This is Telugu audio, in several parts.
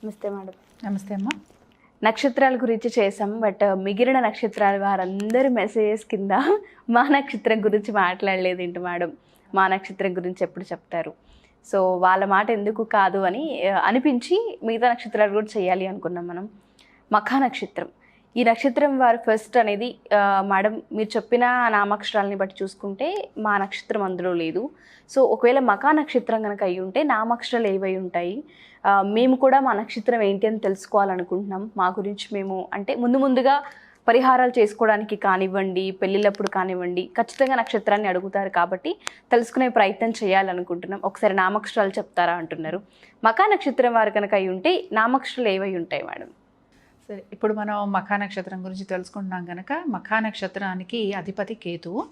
నమస్తే మేడం. నమస్తే అమ్మా. నక్షత్రాల గురించి చేసాం, బట్ మిగిలిన నక్షత్రాల వారందరి మెసేజెస్ కింద మా నక్షత్రం గురించి మాట్లాడలేదు ఏంటి మేడం, మా నక్షత్రం గురించి ఎప్పుడు చెప్తారు? సో వాళ్ళ మాట ఎందుకు కాదు అని అనిపించి మిగతా నక్షత్రాలు కూడా చేయాలి అనుకున్నాం మనం. మఖా నక్షత్రం, ఈ నక్షత్రం వారు ఫస్ట్ అనేది మేడం మీరు చెప్పిన నామాక్షరాలని బట్టి చూసుకుంటే మా నక్షత్రం అందులో లేదు. సో ఒకవేళ మఖా నక్షత్రం కనుక అయి ఉంటే నామాక్షరాలు ఏవై ఉంటాయి? మేము కూడా మా నక్షత్రం ఏంటి అని తెలుసుకోవాలనుకుంటున్నాం. మా గురించి మేము అంటే ముందుగా పరిహారాలు చేసుకోవడానికి కానివ్వండి, పెళ్ళిళ్ళప్పుడు కానివ్వండి, ఖచ్చితంగా నక్షత్రాన్ని అడుగుతారు కాబట్టి తెలుసుకునే ప్రయత్నం చేయాలనుకుంటున్నాం. ఒకసారి నామాక్షరాలు చెప్తారా అంటున్నారు. మఖా నక్షత్రం వారు కనుక అయి ఉంటే నామాక్షరాలు ఏవై ఉంటాయి మేడం? సరే, ఇప్పుడు మనం మఖా నక్షత్రం గురించి తెలుసుకుంటున్నాం కనుక మఖా నక్షత్రానికి అధిపతి కేతువు.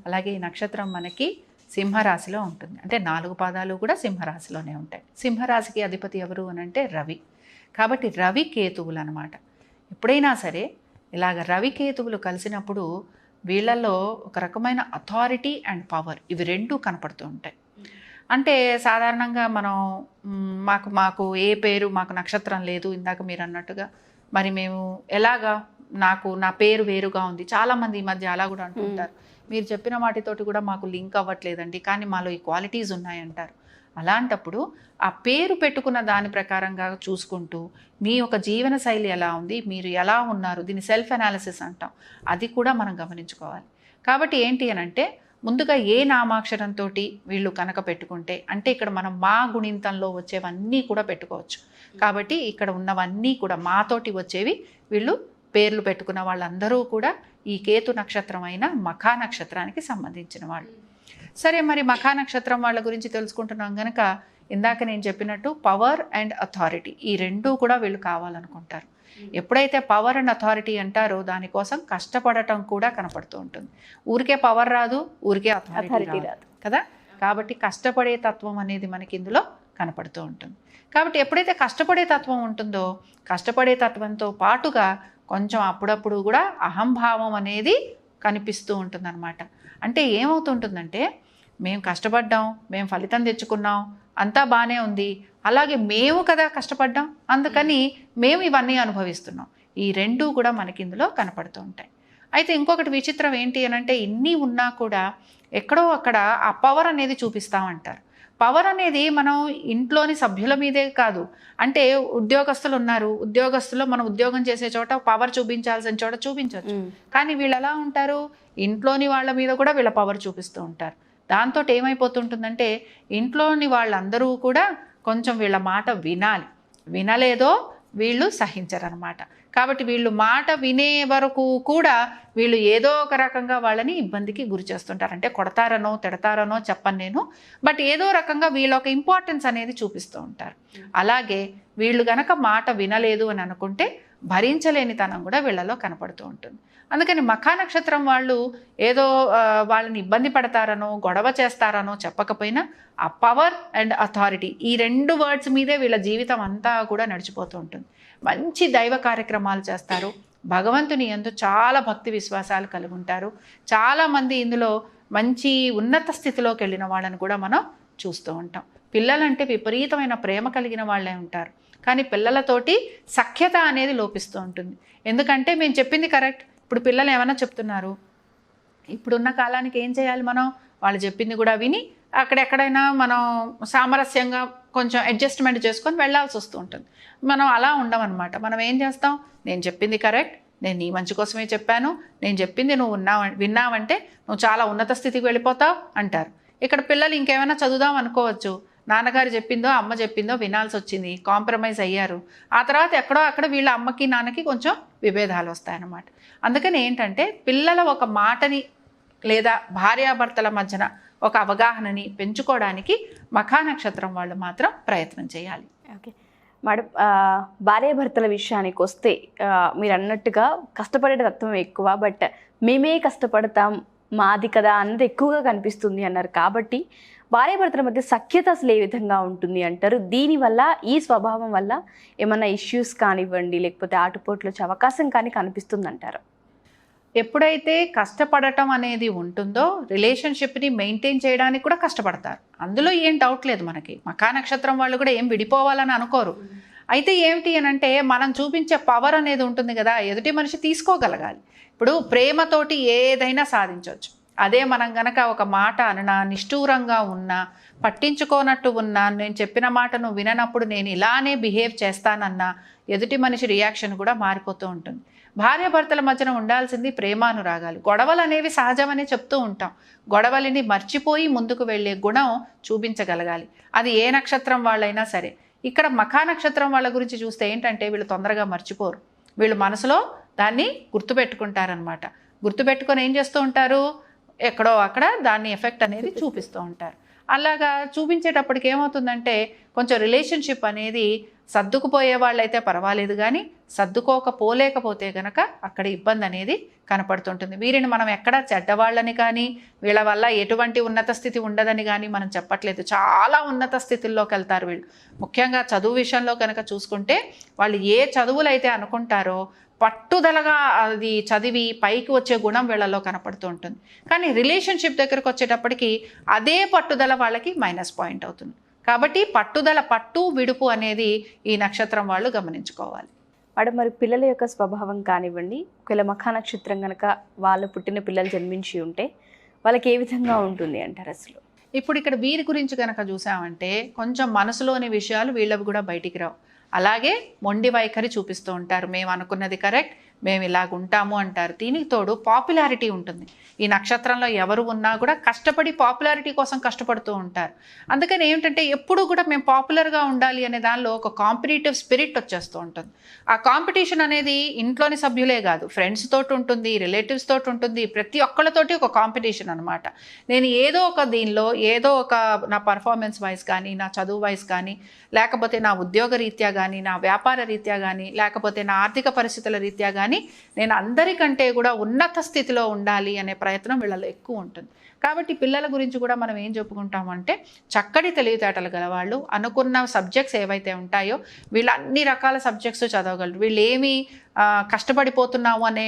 అలాగే ఈ నక్షత్రం మనకి సింహరాశిలో ఉంటుంది. అంటే 4 పాదాలు కూడా సింహరాశిలోనే ఉంటాయి. సింహరాశికి అధిపతి ఎవరు అని అంటే రవి. కాబట్టి రవి కేతువులు అనమాట. ఎప్పుడైనా సరే ఇలాగ రవి కేతువులు కలిసినప్పుడు వీళ్ళల్లో ఒక రకమైన అథారిటీ అండ్ పవర్, ఇవి రెండూ కనపడుతూ ఉంటాయి. అంటే సాధారణంగా మనం మాకు ఏ పేరు, మాకు నక్షత్రం లేదు ఇందాక మీరు అన్నట్టుగా, మరి మేము ఎలాగా, నా పేరు వేరుగా ఉంది. చాలామంది ఈ మధ్య అలా కూడా అంటుంటారు, మీరు చెప్పిన వాటితోటి కూడా మాకు లింక్ అవ్వట్లేదండి, కానీ మాలో ఈ క్వాలిటీస్ ఉన్నాయంటారు. అలాంటప్పుడు ఆ పేరు పెట్టుకున్న దాని ప్రకారంగా చూసుకుంటూ మీ యొక్క జీవన శైలి ఎలా ఉంది, మీరు ఎలా ఉన్నారు, దీన్ని సెల్ఫ్ అనాలిసిస్ అంటాం, అది కూడా మనం గమనించుకోవాలి. కాబట్టి ఏంటి అని అంటే ముందుగా ఏ నామాక్షరంతో వీళ్ళు కనుక పెట్టుకుంటే, అంటే ఇక్కడ మనం మా గుణింతంలో వచ్చేవన్నీ కూడా పెట్టుకోవచ్చు. కాబట్టి ఇక్కడ ఉన్నవన్నీ కూడా మాతోటి వచ్చేవి వీళ్ళు పేర్లు పెట్టుకున్న వాళ్ళందరూ కూడా ఈ కేతు నక్షత్రం అయిన మఖా నక్షత్రానికి సంబంధించిన వాళ్ళు. సరే, మరి మఖా నక్షత్రం వాళ్ళ గురించి తెలుసుకుంటున్నాం కనుక ఇందాక నేను చెప్పినట్టు పవర్ అండ్ అథారిటీ, ఈ రెండూ కూడా వీళ్ళు కావాలనుకుంటారు. ఎప్పుడైతే పవర్ అండ్ అథారిటీ అంటారో దానికోసం కష్టపడటం కూడా కనపడుతూ ఉంటుంది. ఊరికే పవర్ రాదు, ఊరికే అథారిటీ రాదు కదా. కాబట్టి కష్టపడే తత్వం అనేది మనకి ఇందులో కనపడుతూ ఉంటుంది. కాబట్టి ఎప్పుడైతే కష్టపడే తత్వం ఉంటుందో, కష్టపడే తత్వంతో పాటుగా కొంచెం అప్పుడప్పుడు కూడా అహంభావం అనేది కనిపిస్తూ ఉంటుందన్నమాట. అంటే ఏమవుతుంటుందంటే, మేము కష్టపడ్డాం, మేము ఫలితం తెచ్చుకున్నాం, అంతా బాగానే ఉంది, అలాగే మేము కదా కష్టపడ్డాం, అందుకని మేము ఇవన్నీ అనుభవిస్తున్నాం. ఈ రెండూ కూడా మనకి ఇందులో కనపడుతూ ఉంటాయి. అయితే ఇంకొకటి విచిత్రం ఏంటి అని అంటే, ఇన్ని ఉన్నా కూడా ఎక్కడో అక్కడ ఆ పవర్ అనేది చూపిస్తామంటారు. పవర్ అనేది మనం ఇంట్లోని సభ్యుల మీదే కాదు, అంటే ఉద్యోగస్తులు ఉన్నారు, ఉద్యోగస్తులు మనం ఉద్యోగం చేసే చోట పవర్ చూపించాల్సిన చోట చూపించవచ్చు. కానీ వీళ్ళు ఎలా ఉంటారు, ఇంట్లోని వాళ్ళ మీద కూడా వీళ్ళ పవర్ చూపిస్తూ ఉంటారు. దాంతో ఏమైపోతుంటుందంటే ఇంట్లోని వాళ్ళందరూ కూడా కొంచెం వీళ్ళ మాట వినాలి, వినలేదో వీళ్ళు సహించరనమాట. కాబట్టి వీళ్ళు మాట వినే వరకు కూడా వీళ్ళు ఏదో ఒక రకంగా వాళ్ళని ఇబ్బందికి గురి చేస్తుంటారు. అంటే కొడతారనో తిడతారనో చెప్పను నేను, బట్ ఏదో రకంగా వీళ్ళ ఒక ఇంపార్టెన్స్ అనేది చూపిస్తూ ఉంటారు. అలాగే వీళ్ళు గనక మాట వినలేదు అని అనుకుంటే భరించలేనితనం కూడా వీళ్ళలో కనపడుతూ ఉంటుంది. అందుకని మఖా నక్షత్రం వాళ్ళు ఏదో వాళ్ళని ఇబ్బంది పడతారనో గొడవ చేస్తారనో చెప్పకపోయినా ఆ పవర్ అండ్ అథారిటీ, ఈ 2 వర్డ్స్ మీదే వీళ్ళ జీవితం అంతా కూడా నడిచిపోతూ ఉంటుంది. మంచి దైవ కార్యక్రమాలు చేస్తారు, భగవంతుని యందు చాలా భక్తి విశ్వాసాలు కలిగి ఉంటారు. చాలామంది ఇందులో మంచి ఉన్నత స్థితిలోకి వెళ్ళిన వాళ్ళని కూడా మనం చూస్తూ ఉంటాం. పిల్లలంటే విపరీతమైన ప్రేమ కలిగిన వాళ్ళే ఉంటారు, కానీ పిల్లలతోటి సఖ్యత అనేది లోపిస్తూ ఉంటుంది. ఎందుకంటే మేము చెప్పింది కరెక్ట్, ఇప్పుడు పిల్లలు ఏమైనా చెప్తున్నారు, ఇప్పుడున్న కాలానికి ఏం చేయాలి మనం, వాళ్ళు చెప్పింది కూడా విని అక్కడెక్కడైనా మనం సామరస్యంగా కొంచెం అడ్జస్ట్మెంట్ చేసుకొని వెళ్ళాల్సి వస్తూ ఉంటుంది. మనం అలా ఉండమన్నమాట. మనం ఏం చేస్తాం, నేను చెప్పింది కరెక్ట్, నేను నీ మంచి కోసమే చెప్పాను, నేను చెప్పింది నువ్వు విన్నావంటే నువ్వు చాలా ఉన్నత స్థితికి వెళ్ళిపోతావు అంటారు. ఇక్కడ పిల్లలు ఇంకేమైనా చదువుదాం అనుకోవచ్చు, నాన్నగారు చెప్పిందో అమ్మ చెప్పిందో వినాల్సి వచ్చింది, కాంప్రమైజ్ అయ్యారు. ఆ తర్వాత ఎక్కడో అక్కడ వీళ్ళ అమ్మకి నాన్నకి కొంచెం విభేదాలు వస్తాయన్నమాట. అందుకని ఏంటంటే పిల్లల ఒక మాటని లేదా భార్యాభర్తల మధ్యన ఒక అవగాహనని పెంచుకోవడానికి మఖా నక్షత్రం వాళ్ళు మాత్రం ప్రయత్నం చేయాలి. ఓకే మేడం, భార్యాభర్తల విషయానికి వస్తే మీరు అన్నట్టుగా కష్టపడే తత్వం ఎక్కువ, బట్ మేమే కష్టపడతాం మాది కదా అన్నది ఎక్కువగా కనిపిస్తుంది అన్నారు. కాబట్టి భార్యాభర్తల మధ్య సఖ్యత అసలు ఏ విధంగా ఉంటుంది అంటారు? దీనివల్ల ఈ స్వభావం వల్ల ఏమైనా ఇష్యూస్ కానివ్వండి, లేకపోతే ఆటుపోట్లు వచ్చే అవకాశం కానీ కనిపిస్తుందంటారు? ఎప్పుడైతే కష్టపడటం అనేది ఉంటుందో రిలేషన్షిప్ని మెయింటైన్ చేయడానికి కూడా కష్టపడతారు, అందులో ఏం డౌట్ లేదు మనకి. మఖా నక్షత్రం వాళ్ళు కూడా ఏం విడిపోవాలని అనుకోరు. అయితే ఏమిటి అని అంటే మనం చూపించే పవర్ అనేది ఉంటుంది కదా, ఎదుటి మనిషి తీసుకోగలగాలి. ఇప్పుడు ప్రేమతోటి ఏదైనా సాధించవచ్చు. అదే మనం గనక ఒక మాట అన్నా, నిష్ఠూరంగా ఉన్నా, పట్టించుకోనట్టు ఉన్నా, నేను చెప్పిన మాట నువ్వు విననప్పుడు నేను ఇలానే బిహేవ్ చేస్తానన్నా ఎదుటి మనిషి రియాక్షన్ కూడా మారిపోతూ ఉంటుంది. భార్యాభర్తల మధ్యన ఉండాల్సింది ప్రేమానురాగాలు. గొడవలు అనేవి సహజమని చెప్తూ ఉంటాం. గొడవలని మర్చిపోయి ముందుకు వెళ్ళే గుణం చూపించగలగాలి. అది ఏ నక్షత్రం వాళ్ళైనా సరే. ఇక్కడ మఖా నక్షత్రం వాళ్ళ గురించి చూస్తే ఏంటంటే వీళ్ళు తొందరగా మర్చిపోరు. వీళ్ళు మనసులో దాన్ని గుర్తుపెట్టుకుంటారనమాట. గుర్తుపెట్టుకొని ఏం చేస్తూ ఉంటారు, ఎక్కడో అక్కడ దాన్ని ఎఫెక్ట్ అనేది చూపిస్తూ ఉంటారు. అలాగా చూపించేటప్పటికి ఏమవుతుందంటే కొంచెం రిలేషన్షిప్ అనేది సర్దుకుపోయే వాళ్ళైతే పర్వాలేదు, కానీ సర్దుకోకపోలేకపోతే కనుక అక్కడ ఇబ్బంది అనేది కనపడుతుంటుంది. వీరిని మనం ఎక్కడ చెడ్డవాళ్ళని కానీ వీళ్ళ వల్ల ఎటువంటి ఉన్నత స్థితి ఉండదని కానీ మనం చెప్పట్లేదు. చాలా ఉన్నత స్థితిల్లోకి వెళ్తారు వీళ్ళు. ముఖ్యంగా చదువు విషయంలో కనుక చూసుకుంటే వాళ్ళు ఏ చదువులు అయితే అనుకుంటారో పట్టుదలగా అది చదివి పైకి వచ్చే గుణం వీళ్ళలో కనపడుతూ ఉంటుంది. కానీ రిలేషన్షిప్ దగ్గరకు వచ్చేటప్పటికి అదే పట్టుదల వాళ్ళకి మైనస్ పాయింట్ అవుతుంది. కాబట్టి పట్టుదల, పట్టు విడుపు అనేది ఈ నక్షత్రం వాళ్ళు గమనించుకోవాలి. మేడం, మరి పిల్లల యొక్క స్వభావం కానివ్వండి, ఒకవేళ మఖా నక్షత్రం కనుక వాళ్ళు పుట్టిన పిల్లలు జన్మించి ఉంటే వాళ్ళకి ఏ విధంగా ఉంటుంది అంటారు అసలు? ఇప్పుడు ఇక్కడ వీరి గురించి కనుక చూసామంటే కొంచెం మనసులోని విషయాలు వీళ్ళవి కూడా బయటికి రావు. అలాగే మొండి వైఖరి చూపిస్తూ ఉంటారు. మేము అనుకున్నది కరెక్ట్, మేము ఇలాగ ఉంటాము అంటారు. దీనికి తోడు పాపులారిటీ ఉంటుంది. ఈ నక్షత్రంలో ఎవరు ఉన్నా కూడా కష్టపడి పాపులారిటీ కోసం కష్టపడుతూ ఉంటారు. అందుకని ఏమిటంటే ఎప్పుడు కూడా మేము పాపులర్గా ఉండాలి అనే దానిలో ఒక కాంపిటేటివ్ స్పిరిట్ వచ్చేస్తూ ఉంటుంది. ఆ కాంపిటీషన్ అనేది ఇంట్లోని సభ్యులే కాదు, ఫ్రెండ్స్ తోటి ఉంటుంది, రిలేటివ్స్ తోటి ఉంటుంది, ప్రతి ఒక్కళ్ళతోటి ఒక కాంపిటీషన్ అనమాట. నేను ఏదో ఒక దీనిలో ఏదో ఒక నా పర్ఫార్మెన్స్ వైజ్ కానీ, నా చదువు వైజ్ కానీ, లేకపోతే నా ఉద్యోగ రీత్యా కానీ, నా వ్యాపార రీత్యా కానీ, లేకపోతే నా ఆర్థిక పరిస్థితుల రీత్యా కానీ నేను అందరికంటే కూడా ఉన్నత స్థితిలో ఉండాలి అనే ప్రయత్నం వీళ్ళలో ఎక్కువ ఉంటుంది. కాబట్టి పిల్లల గురించి కూడా మనం ఏం చెప్పుకుంటామంటే చక్కటి తెలివితేటలు గలవాళ్ళు. అనుకున్న సబ్జెక్ట్స్ ఏవైతే ఉంటాయో వీళ్ళు అన్ని రకాల సబ్జెక్ట్స్ చదవగలరు. వీళ్ళు ఏమి కష్టపడిపోతున్నాము అనే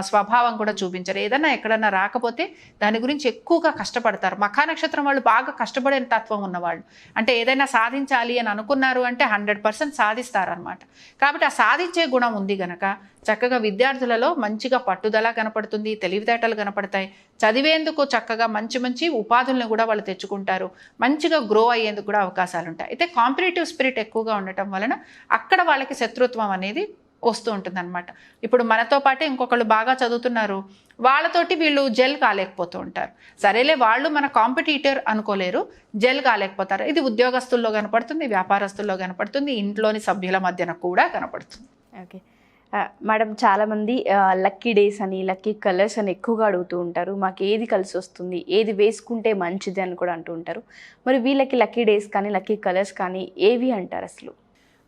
స్వభావం కూడా చూపించరు. ఏదన్నా ఎక్కడన్నా రాకపోతే దాని గురించి ఎక్కువగా కష్టపడతారు. మఖా నక్షత్రం వాళ్ళు బాగా కష్టపడే తత్వం ఉన్నవాళ్ళు. అంటే ఏదైనా సాధించాలి అని అనుకున్నారు అంటే 100% సాధిస్తారనమాట. కాబట్టి ఆ సాధించే గుణం ఉంది గనక చక్కగా విద్యార్థులలో మంచిగా పట్టుదల కనపడుతుంది, తెలివితేటలు కనపడతాయి. చదివేందుకు చక్కగా మంచి మంచి ఉపాధులను కూడా వాళ్ళు తెచ్చుకుంటారు. మంచిగా గ్రో అయ్యేందుకు కూడా అవకాశాలు ఉంటాయి. అయితే కాంపిటేటివ్ స్పిరిట్ ఎక్కువగా ఉండటం వలన అక్కడ వాళ్ళకి శత్రుత్వం అనేది వస్తూ ఉంటుంది అనమాట. ఇప్పుడు మనతో పాటే ఇంకొకళ్ళు బాగా చదువుతున్నారు, వాళ్ళతోటి వీళ్ళు జెల్ కాలేకపోతూ ఉంటారు. సరేలే, వాళ్ళు మన కాంపిటీటర్ అనుకోలేరు, జెల్ కాలేకపోతారు. ఇది ఉద్యోగస్తుల్లో కనపడుతుంది, వ్యాపారస్తుల్లో కనపడుతుంది, ఇంట్లోని సభ్యుల మధ్యన కూడా కనపడుతుంది. ఓకే మేడం, చాలామంది లక్కీ డేస్ అని, లక్కీ కలర్స్ అని ఎక్కువగా అడుగుతూ ఉంటారు. మాకు ఏది కలిసి వస్తుంది, ఏది వేసుకుంటే మంచిది అని కూడా అంటూ ఉంటారు. మరి వీళ్ళకి లక్కీ డేస్ కానీ, లక్కీ కలర్స్ కానీ ఏవి అంటారు అసలు?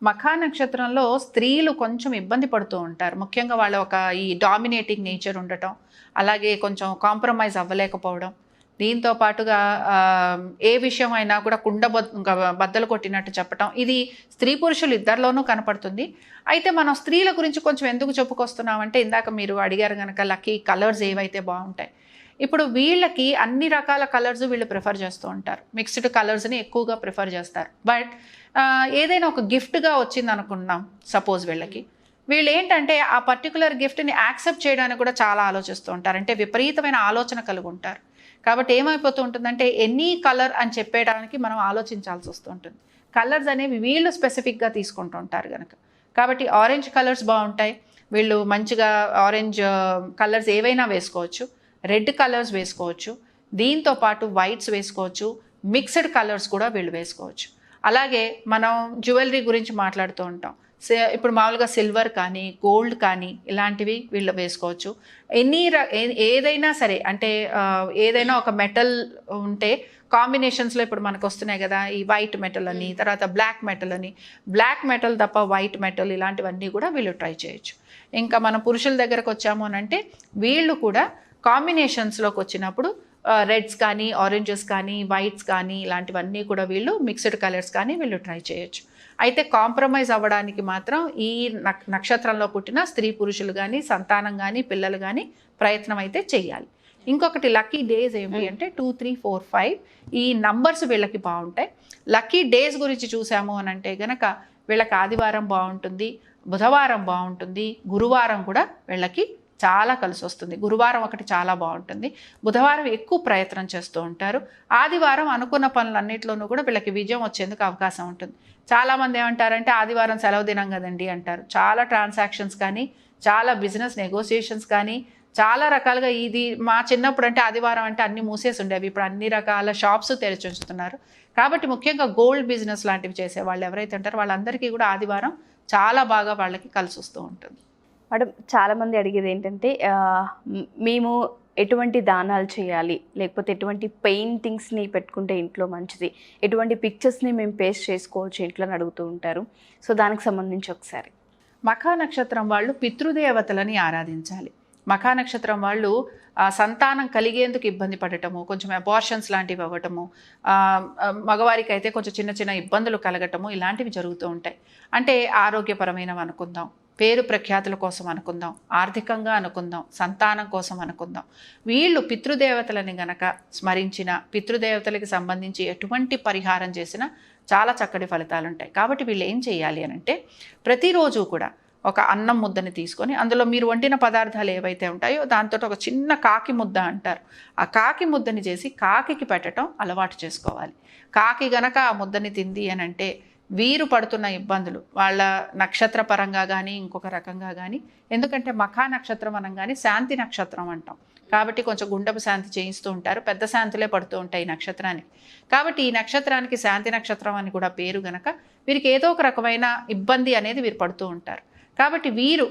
మఖా నక్షత్రంలో స్త్రీలు కొంచెం ఇబ్బంది పడుతూ ఉంటారు. ముఖ్యంగా వాళ్ళ ఒక ఈ డామినేటింగ్ నేచర్ ఉండటం, అలాగే కొంచెం కాంప్రమైజ్ అవ్వలేకపోవడం, దీంతో పాటుగా ఏ విషయం అయినా కూడా బద్దలు కొట్టినట్టు చెప్పటం, ఇది స్త్రీ పురుషులు ఇద్దరిలోనూ కనపడుతుంది. అయితే మనం స్త్రీల గురించి కొంచెం ఎందుకు చెప్పుకొస్తున్నామంటే ఇందాక మీరు అడిగారు కనుక లక్కీ కలర్స్ ఏవైతే బాగుంటాయి. ఇప్పుడు వీళ్ళకి అన్ని రకాల కలర్స్ వీళ్ళు ప్రిఫర్ చేస్తూ ఉంటారు. మిక్స్డ్ కలర్స్ని ఎక్కువగా ప్రిఫర్ చేస్తారు. బట్ ఏదైనా ఒక గిఫ్ట్గా వచ్చింది అనుకున్నాం సపోజ్, వీళ్ళు ఏంటంటే ఆ పర్టికులర్ గిఫ్ట్ని యాక్సెప్ట్ చేయడానికి కూడా చాలా ఆలోచిస్తూ ఉంటారు. అంటే విపరీతమైన ఆలోచన కలిగి ఉంటారు. కాబట్టి ఏమైపోతూ ఉంటుందంటే ఎనీ కలర్ అని చెప్పేయడానికి మనం ఆలోచించాల్సి వస్తూ ఉంటుంది. కలర్స్ అనేవి వీళ్ళు స్పెసిఫిక్గా తీసుకుంటూ ఉంటారు కనుక. కాబట్టి ఆరెంజ్ కలర్స్ బాగుంటాయి. వీళ్ళు మంచిగా ఆరెంజ్ కలర్స్ ఏవైనా వేసుకోవచ్చు, రెడ్ కలర్స్ వేసుకోవచ్చు, దీంతో పాటు వైట్స్ వేసుకోవచ్చు, మిక్స్డ్ కలర్స్ కూడా వీళ్ళు వేసుకోవచ్చు. అలాగే మనం జ్యువెలరీ గురించి మాట్లాడుతూ ఉంటాం. ఇప్పుడు మామూలుగా సిల్వర్ కానీ, గోల్డ్ కానీ ఇలాంటివి వీళ్ళు వేసుకోవచ్చు. ఏదైనా సరే, అంటే ఏదైనా ఒక మెటల్ ఉంటే కాంబినేషన్స్లో ఇప్పుడు మనకు వస్తున్నాయి కదా, ఈ వైట్ మెటల్ అని, తర్వాత బ్లాక్ మెటల్ అని. బ్లాక్ మెటల్ తప్ప వైట్ మెటల్ ఇలాంటివన్నీ కూడా వీళ్ళు ట్రై చేయొచ్చు. ఇంకా మనం పురుషుల దగ్గరకు వచ్చాము అని అంటే వీళ్ళు కూడా కాంబినేషన్స్లోకి వచ్చినప్పుడు రెడ్స్ కానీ, ఆరెంజెస్ కానీ, వైట్స్ కానీ ఇలాంటివన్నీ కూడా వీళ్ళు మిక్స్డ్ కలర్స్ కానీ వీళ్ళు ట్రై చేయొచ్చు. అయితే కాంప్రమైజ్ అవ్వడానికి మాత్రం ఈ నక్షత్రంలో పుట్టిన స్త్రీ పురుషులు కానీ, సంతానం కానీ, పిల్లలు కానీ ప్రయత్నం అయితే చెయ్యాలి. ఇంకొకటి లక్కీ డేస్ ఏంటి అంటే 2, 3, 4, 5 ఈ నంబర్స్ వీళ్ళకి బాగుంటాయి. లక్కీ డేస్ గురించి చూసాము అని అంటే గనక వీళ్ళకి ఆదివారం బాగుంటుంది, బుధవారం బాగుంటుంది, గురువారం కూడా వీళ్ళకి చాలా కలిసి వస్తుంది. గురువారం ఒకటి చాలా బాగుంటుంది, బుధవారం ఎక్కువ ప్రయత్నం చేస్తూ ఉంటారు, ఆదివారం అనుకున్న పనులన్నింటిలోనూ కూడా వీళ్ళకి విజయం వచ్చేందుకు అవకాశం ఉంటుంది. చాలామంది ఏమంటారంటే ఆదివారం సెలవు దినం కదండి అంటారు. చాలా ట్రాన్సాక్షన్స్ కానీ, చాలా బిజినెస్ నెగోసియేషన్స్ కానీ, చాలా రకాలుగా ఇది మా చిన్నప్పుడు అంటే ఆదివారం అంటే అన్ని మూసేసి ఉండేవి. ఇప్పుడు అన్ని రకాల షాప్స్ తెరిచి ఉంచుతున్నారు. కాబట్టి ముఖ్యంగా గోల్డ్ బిజినెస్ లాంటివి చేసే వాళ్ళు ఎవరైతే ఉంటారో వాళ్ళందరికీ కూడా ఆదివారం చాలా బాగా వాళ్ళకి కలిసి వస్తూ ఉంటుంది. మేడం, చాలామంది అడిగేది ఏంటంటే మేము ఎటువంటి దానాలు చేయాలి, లేకపోతే ఎటువంటి పెయింటింగ్స్ని పెట్టుకుంటే ఇంట్లో మంచిది, ఎటువంటి పిక్చర్స్ని మేము పేస్ట్ చేసుకోవచ్చు ఇంట్లో అని అడుగుతూ ఉంటారు. సో దానికి సంబంధించి ఒకసారి. మఖా నక్షత్రం వాళ్ళు పితృదేవతలని ఆరాధించాలి. మఖా నక్షత్రం వాళ్ళు సంతానం కలిగేందుకు ఇబ్బంది పడటము, కొంచెం అబార్షన్స్ లాంటివి అవ్వటము, మగవారికి అయితే కొంచెం చిన్న చిన్న ఇబ్బందులు కలగటము ఇలాంటివి జరుగుతూ ఉంటాయి. అంటే ఆరోగ్యపరమైనవి అనుకుందాం, పేరు ప్రఖ్యాతుల కోసం అనుకుందాం, ఆర్థికంగా అనుకుందాం, సంతానం కోసం అనుకుందాం. వీళ్ళు పితృదేవతలని గనక స్మరించిన, పితృదేవతలకి సంబంధించి ఎటువంటి పరిహారం చేసినా చాలా చక్కటి ఫలితాలు ఉంటాయి. కాబట్టి వీళ్ళు ఏం చేయాలి అని అంటే ప్రతిరోజు కూడా ఒక అన్నం ముద్దని తీసుకొని అందులో మీరు వండిన పదార్థాలు ఏవైతే ఉంటాయో దాంతో ఒక చిన్న కాకి ముద్ద అంటారు, ఆ కాకి ముద్దని చేసి కాకికి పెట్టడం అలవాటు చేసుకోవాలి. కాకి గనక ఆ ముద్దని తింది అని అంటే వీరు పడుతున్న ఇబ్బందులు వాళ్ళ నక్షత్ర పరంగా కానీ ఇంకొక రకంగా కానీ, ఎందుకంటే మఖా నక్షత్రం అనగానే శాంతి నక్షత్రం అంటాం కాబట్టి కొంచెం గుండపు శాంతి చేయిస్తూ ఉంటారు, పెద్ద శాంతులే పడుతూ ఉంటాయి ఈ నక్షత్రానికి. కాబట్టి ఈ నక్షత్రానికి శాంతి నక్షత్రం అని కూడా పేరు గనక వీరికి ఏదో ఒక రకమైన ఇబ్బంది అనేది వీరు పడుతూ ఉంటారు. కాబట్టి వీరు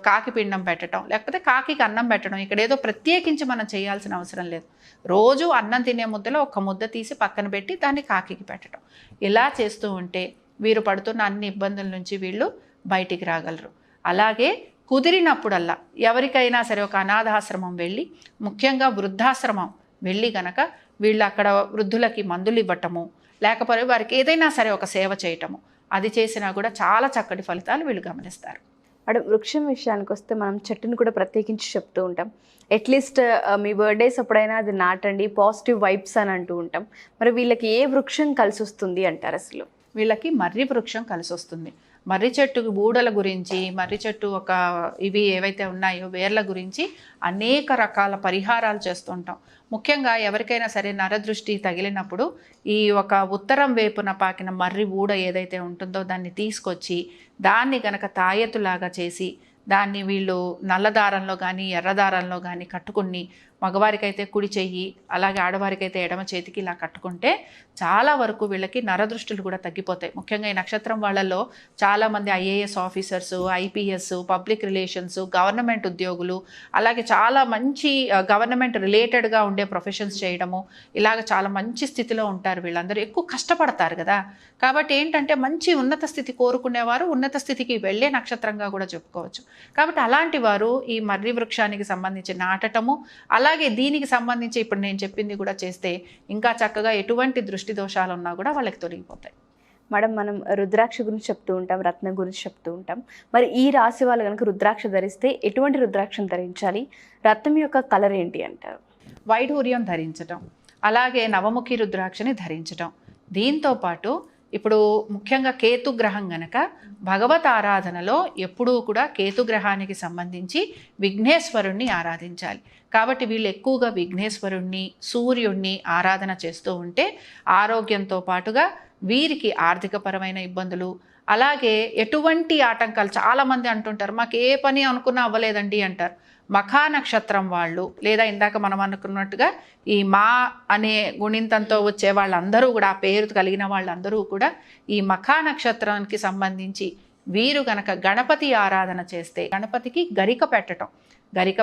కాకి పిండం పెట్టడం, లేకపోతే కాకికి అన్నం పెట్టడం, ఇక్కడ ఏదో ప్రత్యేకించి మనం చేయాల్సిన అవసరం లేదు. రోజు అన్నం తినే ముద్దలో ఒక ముద్ద తీసి పక్కన పెట్టి దాన్ని కాకికి పెట్టడం, ఇలా చేస్తూ ఉంటే వీరు పడుతున్న అన్ని ఇబ్బందుల నుంచి వీళ్ళు బయటికి రాగలరు. అలాగే కుదిరినప్పుడల్లా ఎవరికైనా సరే ఒక అనాథాశ్రమం వెళ్ళి, ముఖ్యంగా వృద్ధాశ్రమం వెళ్ళి గనక వీళ్ళు అక్కడ వృద్ధులకి మందులు ఇవ్వటము, లేకపోతే వారికి ఏదైనా సరే ఒక సేవ చేయటము, అది చేసినా కూడా చాలా చక్కటి ఫలితాలు వీళ్ళు గమనిస్తారు. మేడం, వృక్షం విషయానికి వస్తే మనం చెట్టును కూడా ప్రత్యేకించి చెప్తూ ఉంటాం. అట్లీస్ట్ మీ బర్త్డేస్ అప్పుడైనా అది నాటండి, పాజిటివ్ వైబ్స్ అని అంటూ ఉంటాం. మరి వీళ్ళకి ఏ వృక్షం కలిసి వస్తుంది అంటారు? అసలు వీళ్ళకి మర్రి వృక్షం కలిసి వస్తుంది. మర్రి చెట్టు బూడల గురించి, మర్రి చెట్టు ఇవి ఏవైతే ఉన్నాయో వేర్ల గురించి అనేక రకాల పరిహారాలు చేస్తుంటాం. ముఖ్యంగా ఎవరికైనా సరే నరదృష్టి తగిలినప్పుడు ఈ ఒక ఉత్తరం వైపున పాకిన మర్రి ఊడ ఏదైతే ఉంటుందో దాన్ని తీసుకొచ్చి దాన్ని గనక తాయెత్తులాగా చేసి దాన్ని వీళ్ళు నల్లదారంలో కానీ ఎర్రదారంలో కానీ కట్టుకుని, మగవారికైతే కుడి చెయ్యి, అలాగే ఆడవారికైతే ఎడమ చేతికి ఇలా కట్టుకుంటే చాలా వరకు వీళ్ళకి నరదృష్టులు కూడా తగ్గిపోతాయి. ముఖ్యంగా ఈ నక్షత్రం వాళ్ళలో చాలామంది IAS officers, IPS, public relations, government ఉద్యోగులు, అలాగే చాలా మంచి గవర్నమెంట్ రిలేటెడ్గా ఉండే ప్రొఫెషన్స్ చేయడము, ఇలాగ చాలా మంచి స్థితిలో ఉంటారు. వీళ్ళందరూ ఎక్కువ కష్టపడతారు కదా. కాబట్టి ఏంటంటే మంచి ఉన్నత స్థితి కోరుకునేవారు ఉన్నత స్థితికి వెళ్ళే నక్షత్రంగా కూడా చెప్పుకోవచ్చు. కాబట్టి అలాంటి వారు ఈ మర్రి వృక్షానికి సంబంధించి నాటటము, అలాగే దీనికి సంబంధించి ఇప్పుడు నేను చెప్పింది కూడా చేస్తే ఇంకా చక్కగా ఎటువంటి దృష్టి దోషాలు ఉన్నా కూడా వాళ్ళకి తొలగిపోతాయి. మేడం, మనం రుద్రాక్ష గురించి చెప్తూ ఉంటాం, రత్నం గురించి చెప్తూ ఉంటాం. మరి ఈ రాశి వాళ్ళు కనుక రుద్రాక్ష ధరిస్తే ఎటువంటి రుద్రాక్షను ధరించాలి? రత్నం యొక్క కలర్ ఏంటి అంటారు? వైఢూర్యం ధరించటం, అలాగే నవముఖి రుద్రాక్షని ధరించటం. దీంతో పాటు ఇప్పుడు ముఖ్యంగా కేతుగ్రహం గనక భగవత్ ఆరాధనలో ఎప్పుడూ కూడా కేతుగ్రహానికి సంబంధించి విఘ్నేశ్వరుణ్ణి ఆరాధించాలి. కాబట్టి వీళ్ళు ఎక్కువగా విఘ్నేశ్వరుణ్ణి, సూర్యుణ్ణి ఆరాధన చేస్తూ ఉంటే ఆరోగ్యంతో పాటుగా వీరికి ఆర్థికపరమైన ఇబ్బందులు, అలాగే ఎటువంటి ఆటంకాలు, చాలామంది అంటుంటారు మాకు ఏ పని అనుకున్నా అవ్వలేదండి అంటారు. మఖా నక్షత్రం వాళ్ళు, లేదా ఇందాక మనం అనుకున్నట్టుగా ఈ మా అనే గుణింతంతో వచ్చే వాళ్ళందరూ కూడా, ఆ పేరు కలిగిన వాళ్ళందరూ కూడా ఈ మఖా నక్షత్రానికి సంబంధించి వీరు గనక గణపతి ఆరాధన చేస్తే గణపతికి గరిక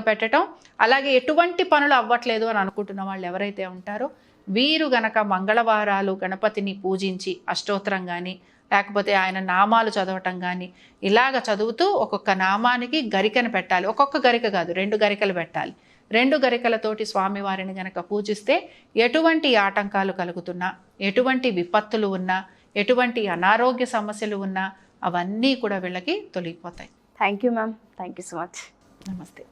పెట్టడం, అలాగే ఎటువంటి పనులు అవ్వట్లేదు అని అనుకుంటున్న వాళ్ళు ఎవరైతే ఉంటారో వీరు గనక మంగళవారాలు గణపతిని పూజించి అష్టోత్తరం కానీ లేకపోతే ఆయన నామాలు చదవటం కానీ ఇలాగ చదువుతూ ఒక్కొక్క నామానికి గరికను పెట్టాలి. ఒక్కొక్క గరిక కాదు, 2 గరికలు పెట్టాలి. 2 గరికలతోటి స్వామివారిని గనక పూజిస్తే ఎటువంటి ఆటంకాలు కలుగుతున్నా, ఎటువంటి విపత్తులు ఉన్నా, ఎటువంటి అనారోగ్య సమస్యలు ఉన్నా అవన్నీ కూడా వీళ్ళకి తొలగిపోతాయి. Thank you ma'am, thank you so much. నమస్తే.